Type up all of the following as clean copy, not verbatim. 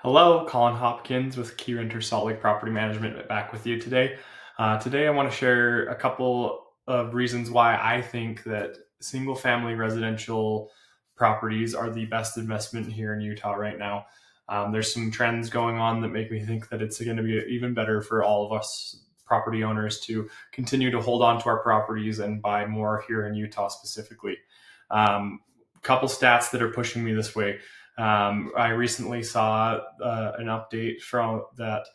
Hello, Colin Hopkins with Key Renter Salt Lake Property Management back with you today. Today I want to share a couple of reasons why I think that single family residential properties are the best investment here in Utah right now. There's some trends going on that make me think that it's going to be even better for all of us property owners to continue to hold on to our properties and buy more here in Utah specifically. Couple stats that are pushing me this way. I recently saw an update from that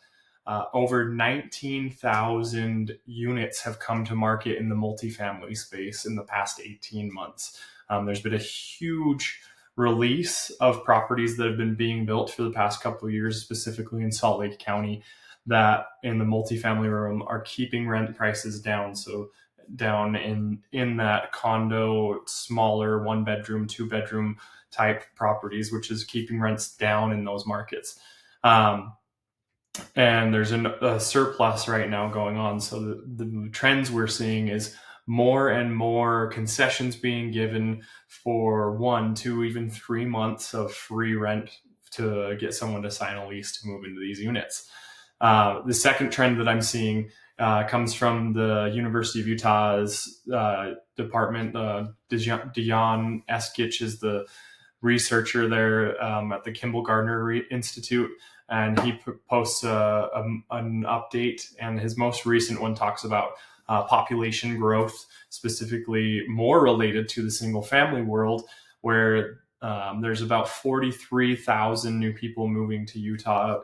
over 19,000 units have come to market in the multifamily space in the past 18 months. There's been a huge release of properties that have been being built for the past couple of years, specifically in Salt Lake County, that in the multifamily realm are keeping rent prices down. So down in that condo, smaller 1 bedroom, 2 bedroom type properties, which is keeping rents down in those markets. And there's a surplus right now going on. So the trends we're seeing is more and more concessions being given for 1, 2, even 3 months of free rent to get someone to sign a lease to move into these units. The second trend that I'm seeing comes from the University of Utah's department. Dion Eskich is the researcher there at the Kimball Gardner Institute, and he posts an update, and his most recent one talks about population growth, specifically more related to the single family world, where there's about 43,000 new people moving to Utah.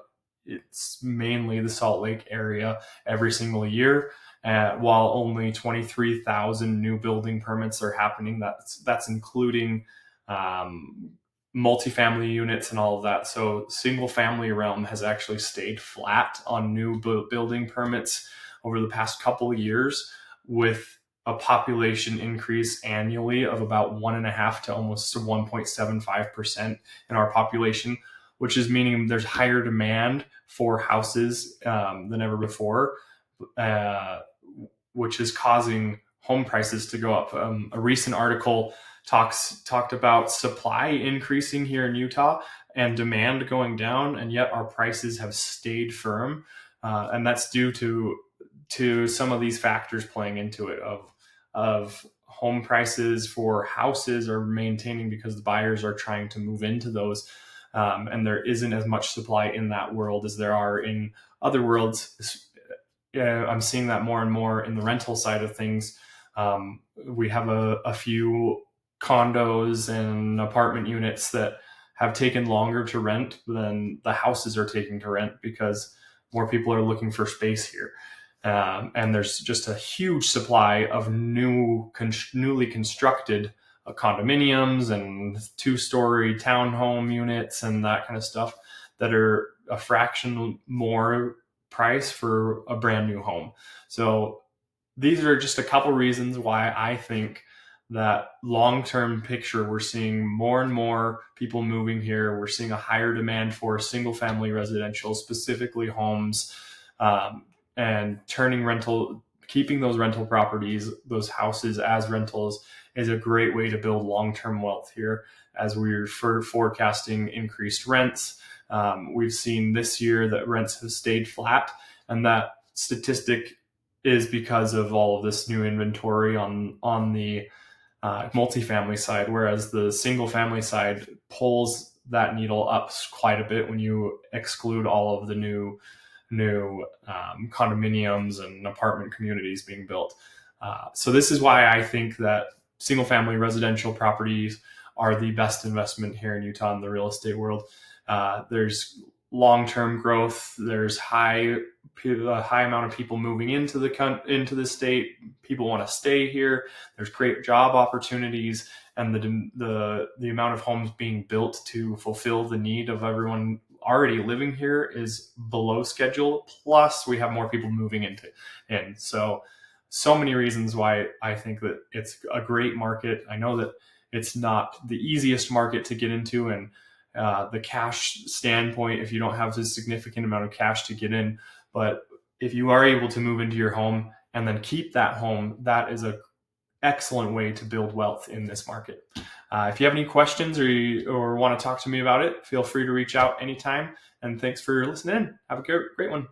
It's mainly the Salt Lake area every single year, while only 23,000 new building permits are happening. That's including multifamily units and all of that. So single family realm has actually stayed flat on new building permits over the past couple of years, with a population increase annually of about 1.5 to almost 1.75% in our population, which is meaning there's higher demand for houses than ever before, which is causing home prices to go up. A recent article talked about supply increasing here in Utah and demand going down, and yet our prices have stayed firm, and that's due to some of these factors playing into it. Of home prices for houses are maintaining because the buyers are trying to move into those, and there isn't as much supply in that world as there are in other worlds. I'm seeing that more and more in the rental side of things. We have a few condos and apartment units that have taken longer to rent than the houses are taking to rent because more people are looking for space here. And there's just a huge supply of newly constructed condominiums and 2-story townhome units and that kind of stuff that are a fraction more price for a brand new home. So these are just a couple reasons why I think that long-term picture, we're seeing more and more people moving here. We're seeing a higher demand for single-family residential, specifically homes, and keeping those rental properties, those houses as rentals, is a great way to build long-term wealth here as we're forecasting increased rents. We've seen this year that rents have stayed flat, and that statistic is because of all of this new inventory on the multifamily side, whereas the single family side pulls that needle up quite a bit when you exclude all of the new condominiums and apartment communities being built. So this is why I think that single family residential properties are the best investment here in Utah in the real estate world. There's long-term growth. There's a high amount of people moving into the state. People want to stay here. There's great job opportunities, and the amount of homes being built to fulfill the need of everyone already living here is below schedule. Plus, we have more people moving in. So many reasons why I think that it's a great market. I know that it's not the easiest market to get into, and the cash standpoint, if you don't have a significant amount of cash to get in, but if you are able to move into your home and then keep that home, that is an excellent way to build wealth in this market. If you have any questions or want to talk to me about it, feel free to reach out anytime. And thanks for listening. Have a great one.